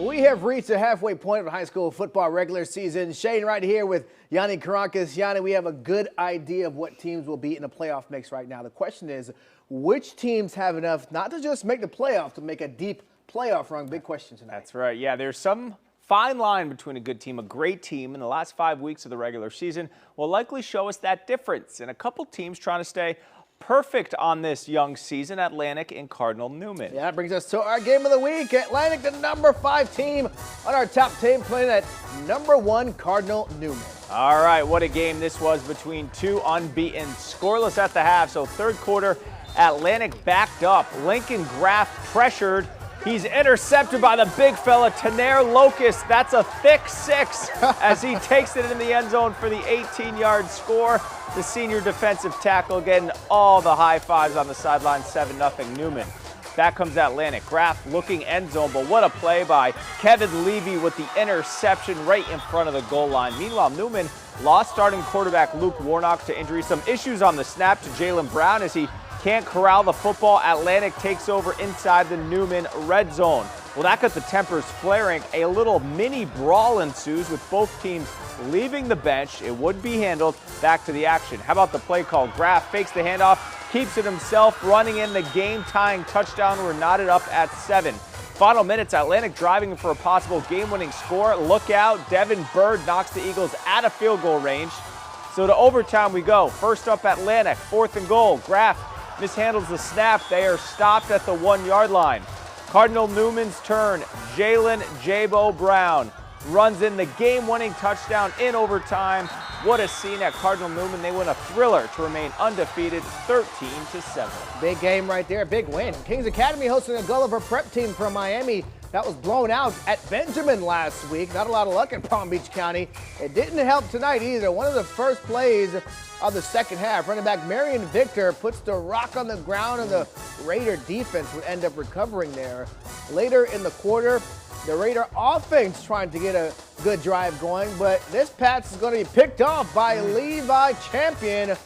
We have reached the halfway point of the high school football regular season. Shane right here with Yanni Karankas. Yanni, we have a good idea of what teams will be in the playoff mix right now. The question is, which teams have enough not to just make the playoff, to make a deep playoff run? Big question tonight. That's right. Yeah, there's some fine line between a good team, a great team, in the last 5 weeks of the regular season will likely show us that difference. And a couple teams trying to stay perfect on this young season, Atlantic and Cardinal Newman. Yeah, that brings us to our game of the week. Atlantic, the number 5 team on our top team, playing at number 1 Cardinal Newman. All right, what a game this was between two unbeaten, scoreless at the half. So third quarter, Atlantic backed up. Lincoln Graff pressured. He's intercepted by the big fella, Tenair Locust. That's a thick 6 as he takes it in the end zone for the 18-yard score. The senior defensive tackle getting all the high fives on the sideline, 7-0 Newman. Back comes Atlantic. Graff looking end zone, but what a play by Kevin Levy with the interception right in front of the goal line. Meanwhile, Newman lost starting quarterback Luke Warnock to injury. Some issues on the snap to Jalen Brown as he can't corral the football. Atlantic takes over inside the Newman red zone. Well, that got the tempers flaring. A little mini brawl ensues with both teams leaving the bench. It would be handled. Back to the action. How about the play call? Graff fakes the handoff, keeps it himself, running in the game-tying touchdown. We're knotted up at 7. Final minutes, Atlantic driving for a possible game-winning score. Look out, Devin Bird knocks the Eagles out of field goal range. So to overtime we go. First up, Atlantic, 4th and goal. Graff mishandles the snap. They are stopped at the 1-yard line. Cardinal Newman's turn. Jalen Jabo Brown runs in the game-winning touchdown in overtime. What a scene at Cardinal Newman. They win a thriller to remain undefeated, 13-7. Big game right there, big win. Kings Academy hosting a Gulliver Prep team from Miami that was blown out at Benjamin last week. Not a lot of luck in Palm Beach County. It didn't help tonight either. One of the first plays of the second half, running back Marion Victor puts the rock on the ground, and the Raider defense would end up recovering there. Later in the quarter, the Raider offense trying to get a good drive going, but this pass is going to be picked off by Levi Champion.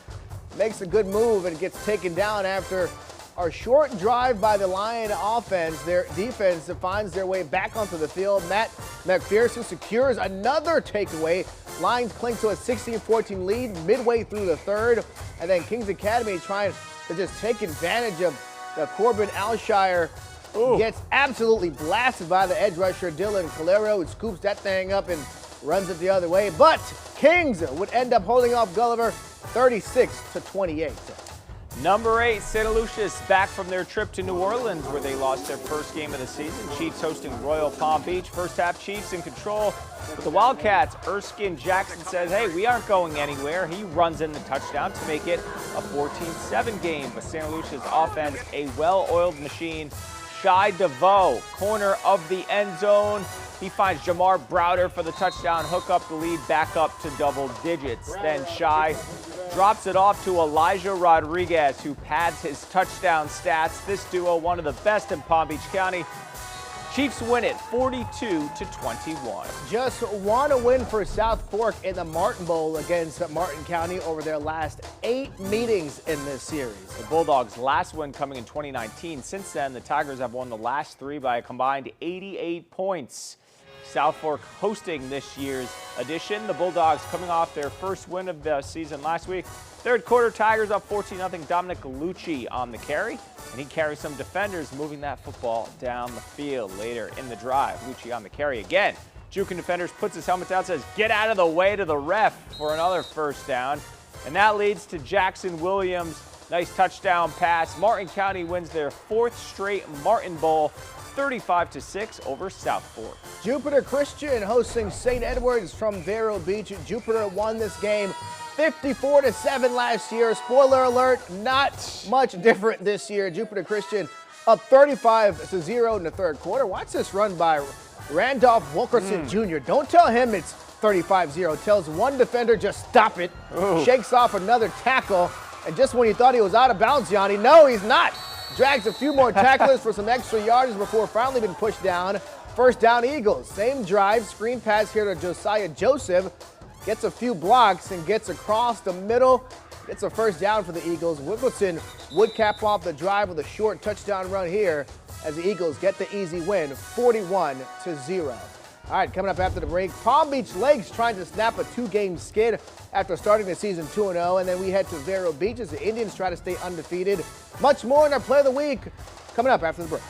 Makes a good move and gets taken down after a short drive by the Lion offense. Their defense finds their way back onto the field. Matt McPherson secures another takeaway. Lions cling to a 16-14 lead midway through the third. And then Kings Academy trying to just take advantage of the Corbin Alshire. Gets absolutely blasted by the edge rusher Dylan Calero, who scoops that thing up and runs it the other way. But Kings would end up holding off Gulliver 36-28. Number 8, St. Lucia's back from their trip to New Orleans, where they lost their first game of the season. Chiefs hosting Royal Palm Beach. First half, Chiefs in control. With the Wildcats, Erskine Jackson says, hey, we aren't going anywhere. He runs in the touchdown to make it a 14-7 game. But St. Lucia's offense, a well-oiled machine. Shai DeVoe, corner of the end zone. He finds Jamar Browder for the touchdown, hook up the lead back up to double digits. Then Shai drops it off to Elijah Rodriguez, who pads his touchdown stats. This duo, one of the best in Palm Beach County. Chiefs win it 42-21. Just want to win for South Fork in the Martin Bowl against Martin County over their last 8 meetings in this series. The Bulldogs' last win coming in 2019. Since then, the Tigers have won the last 3 by a combined 88 points. South Fork hosting this year's edition. The Bulldogs coming off their first win of the season last week. Third quarter, Tigers up 14-0. Dominic Lucci on the carry, and he carries some defenders, moving that football down the field. Later in the drive, Lucci on the carry again. Jukin defenders puts his helmet down, says, get out of the way to the ref for another first down. And that leads to Jackson Williams. Nice touchdown pass. Martin County wins their 4th straight Martin Bowl, 35-6 over South Fork. Jupiter Christian hosting St. Edwards from Vero Beach. Jupiter won this game 54-7 last year. Spoiler alert, not much different this year. Jupiter Christian up 35-0 in the third quarter. Watch this run by Randolph Wilkerson Jr. Don't tell him it's 35-0. Tells one defender, just stop it. Shakes off another tackle. And just when you thought he was out of bounds, Johnny, no, he's not. Drags a few more tacklers for some extra yardage before finally being pushed down. First down, Eagles. Same drive, screen pass here to Josiah Joseph. Gets a few blocks and gets across the middle. Gets a first down for the Eagles. Wilkerson would cap off the drive with a short touchdown run here as the Eagles get the easy win, 41-0. All right, coming up after the break, Palm Beach Lakes trying to snap a 2-game skid after starting the season 2-0. And then we head to Vero Beach as the Indians try to stay undefeated. Much more in our Play of the Week coming up after the break.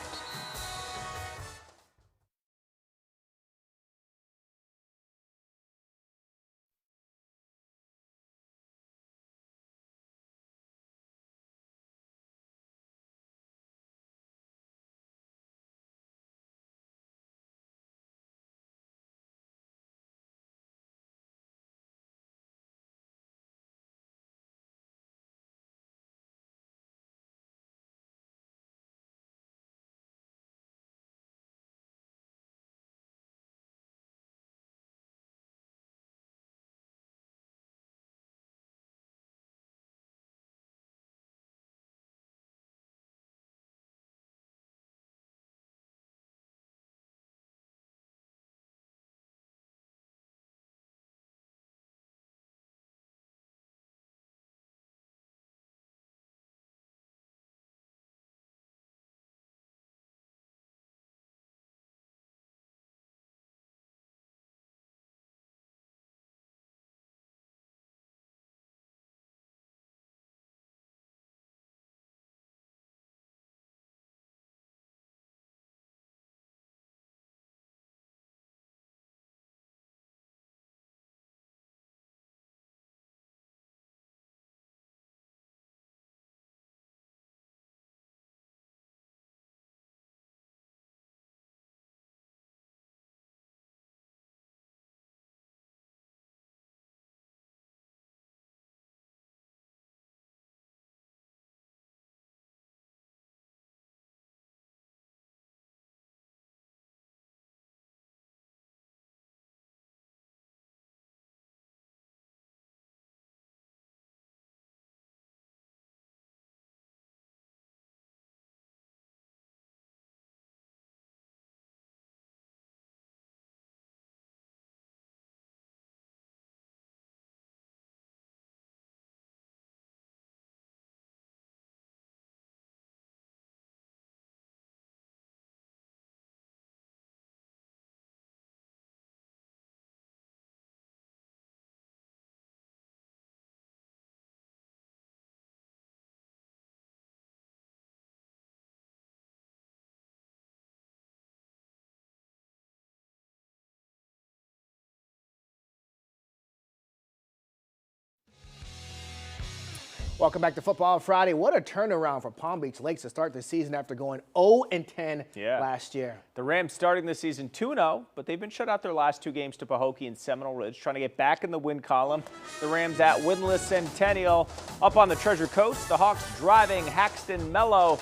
Welcome back to Football Friday. What a turnaround for Palm Beach Lakes to start the season after going 0-10 last year. The Rams starting the season 2-0, but they've been shut out their last 2 games to Pahokee and Seminole Ridge, trying to get back in the win column. The Rams at winless Centennial. Up on the Treasure Coast, the Hawks driving Haxton Mello,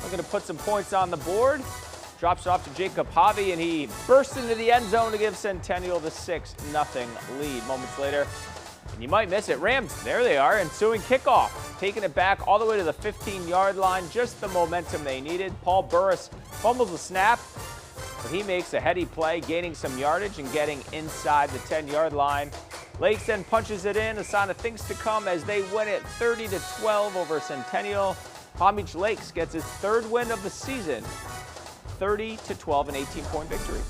looking to put some points on the board. Drops it off to Jacob Javi, and he bursts into the end zone to give Centennial the 6-0 lead. Moments later, and you might miss it, Rams, there they are, ensuing kickoff. Taking it back all the way to the 15-yard line, just the momentum they needed. Paul Burris fumbles the snap, but he makes a heady play, gaining some yardage and getting inside the 10-yard line. Lakes then punches it in, a sign of things to come as they win it 30-12 over Centennial. Palm Beach Lakes gets its 3rd win of the season, 30-12, an 18-point victory.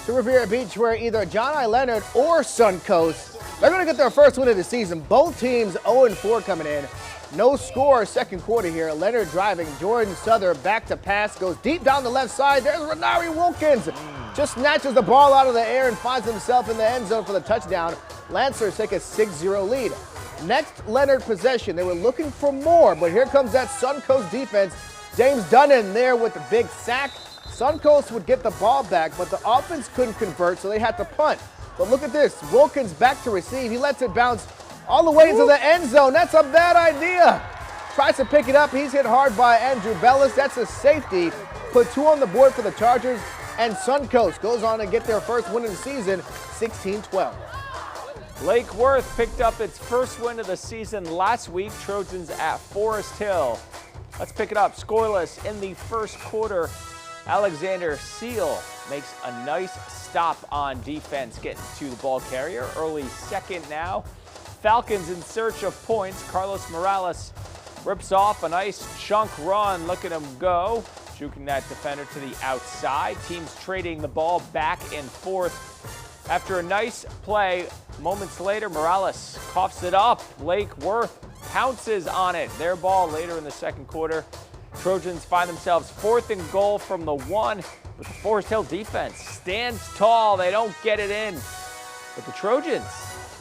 To Riviera Beach, where either John I. Leonard or Suncoast, they're going to get their first win of the season. Both teams 0-4 coming in. No score second quarter here. Leonard driving. Jordan Souther back to pass. Goes deep down the left side. There's Renari Wilkins. Just snatches the ball out of the air and finds himself in the end zone for the touchdown. Lancers take a 6-0 lead. Next Leonard possession. They were looking for more, but here comes that Suncoast defense. James Dunnan there with the big sack. Suncoast would get the ball back, but the offense couldn't convert, so they had to punt. But look at this. Wilkins back to receive. He lets it bounce all the way into the end zone. That's a bad idea. Tries to pick it up. He's hit hard by Andrew Bellis. That's a safety. Put 2 on the board for the Chargers. And Suncoast goes on to get their first win of the season, 16-12. Lake Worth picked up its first win of the season last week. Trojans at Forest Hill. Let's pick it up. Scoreless in the first quarter. Alexander Seal makes a nice stop on defense, getting to the ball carrier. Early second now. Falcons in search of points. Carlos Morales rips off a nice chunk run. Look at him go. juking that defender to the outside. Teams trading the ball back and forth. After a nice play, moments later, Morales coughs it up. Lake Worth pounces on it. Their ball later in the second quarter. Trojans find themselves 4th and goal from the 1, but the Forest Hill defense stands tall. They don't get it in. But the Trojans,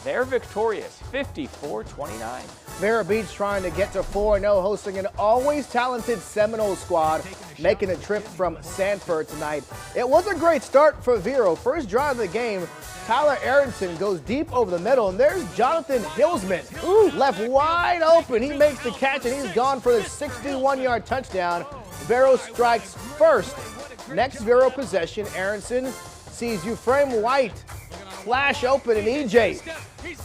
they're victorious, 54-29. Vero Beach trying to get to 4-0, hosting an always talented Seminole squad, making a trip from Sanford tonight. It was a great start for Vero. First drive of the game, Tyler Aronson goes deep over the middle, and there's Jonathan Hillsman, left wide open. He makes the catch, and he's gone for the 61-yard touchdown. Vero strikes first. Next Vero possession, Aronson sees Ephraim White flash open, and EJ,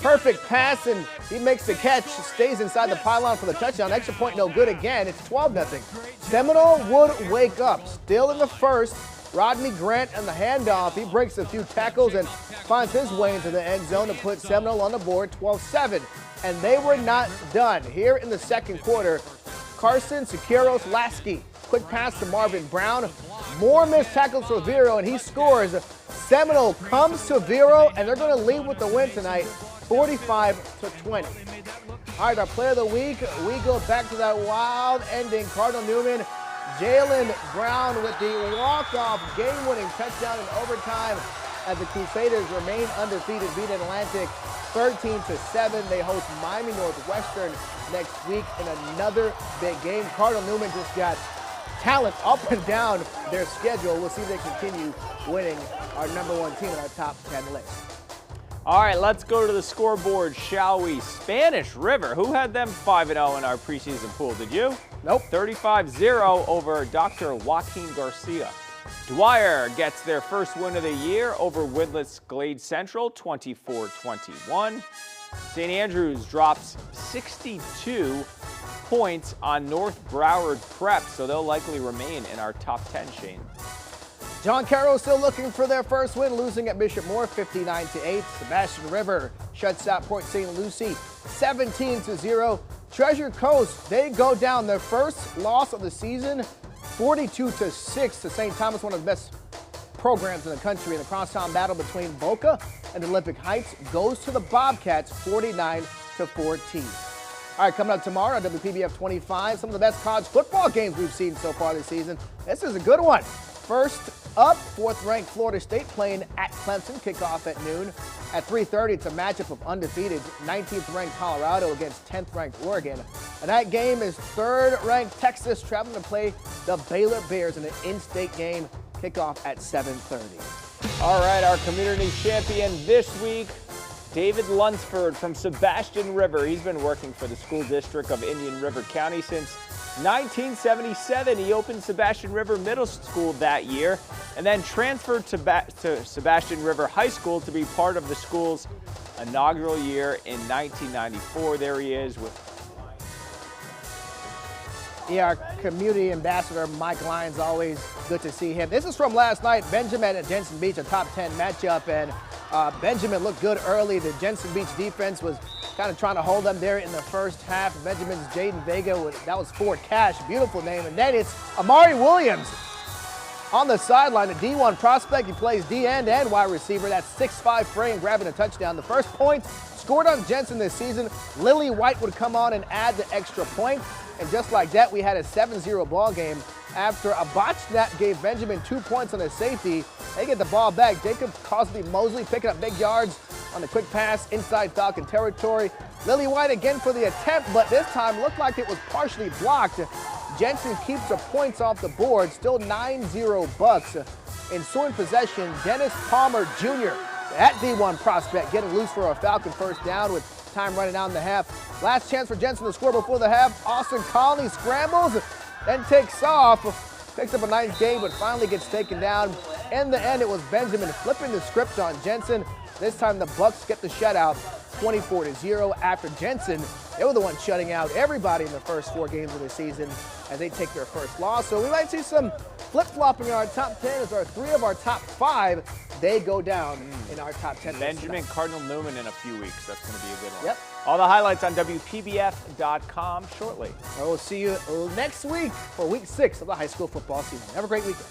perfect pass, and he makes the catch, stays inside the pylon for the touchdown. Extra point no good again. It's 12-0. Seminole would wake up. Still in the first, Rodney Grant and the handoff. He breaks a few tackles and finds his way into the end zone to put Seminole on the board, 12-7. And they were not done. Here in the second quarter, Carson Siqueiros Lasky, quick pass to Marvin Brown. More missed tackles for Vero, and he scores. Seminole comes to Vero, and they're going to lead with the win tonight, 45-20. All right, our player of the week, we go back to that wild ending. Cardinal Newman, Jalen Brown with the walk-off game-winning touchdown in overtime as the Crusaders remain undefeated, beat Atlantic 13-7. They host Miami Northwestern next week in another big game. Cardinal Newman just got talent up and down their schedule. We'll see if they continue winning our #1 team in our top 10 list. All right, let's go to the scoreboard, shall we? Spanish River, who had them 5-0 in our preseason pool? Did you? Nope. 35-0 over Dr. Joaquin Garcia. Dwyer gets their first win of the year over Windlass Glade Central, 24-21. St. Andrews drops 62 points on North Broward Prep, so they'll likely remain in our top 10, Shane. John Carroll still looking for their first win, losing at Bishop Moore 59-8. Sebastian River shuts out Port St. Lucie 17-0. Treasure Coast, they go down their first loss of the season, 42-6 to St. Thomas, one of the best programs in the country. In the crosstown battle between Boca and Olympic Heights goes to the Bobcats 49-14. All right, coming up tomorrow on WPBF 25, some of the best college football games we've seen so far this season. This is a good one. First up, 4th-ranked Florida State playing at Clemson, kickoff at noon. At 3:30, it's a matchup of undefeated 19th-ranked Colorado against 10th-ranked Oregon. And that game is 3rd-ranked Texas traveling to play the Baylor Bears in an in-state game, kickoff at 7:30. All right, our community champion this week, David Lunsford from Sebastian River. He's been working for the school district of Indian River County since 1977. He opened Sebastian River Middle School that year and then transferred to Sebastian River High School to be part of the school's inaugural year in 1994. There he is with our community ambassador, Mike Lyons. Always good to see him. This is from last night, Benjamin and Jensen Beach, a top 10 matchup, and Benjamin looked good early. The Jensen Beach defense was kind of trying to hold them there in the first half. Benjamin's Jaden Vega, that was Ford Cash, beautiful name. And then it's Amari Williams on the sideline, a D1 prospect. He plays D-end and wide receiver. That's 6'5" frame, grabbing a touchdown. The first point scored on Jensen this season. Lily White would come on and add the extra point. And just like that, we had a 7-0 ball game. After a botch snap gave Benjamin 2 points on a safety, they get the ball back. Jacob Cosby Mosley picking up big yards on the quick pass inside Falcon territory. Lily White again for the attempt, but this time looked like it was partially blocked. Jensen keeps the points off the board, still 9-0 Bucks. Ensuing possession, Dennis Palmer Jr., that D1 prospect, getting loose for a Falcon first down with time running out in the half. Last chance for Jensen to score before the half. Austin Conley scrambles, then takes off. Picks up a nice gain, but finally gets taken down. In the end, it was Benjamin flipping the script on Jensen. This time the Bucks get the shutout, 24-0. After Jensen, they were the ones shutting out everybody in the first 4 games of the season as they take their first loss. So we might see some flip-flopping in our top 10 as our 3 of our top 5 they go down in our top 10 list Benjamin tonight. Cardinal Newman in a few weeks. That's going to be a good one. Yep. All the highlights on WPBF.com shortly. I will see you next week for week 6 of the high school football season. Have a great weekend.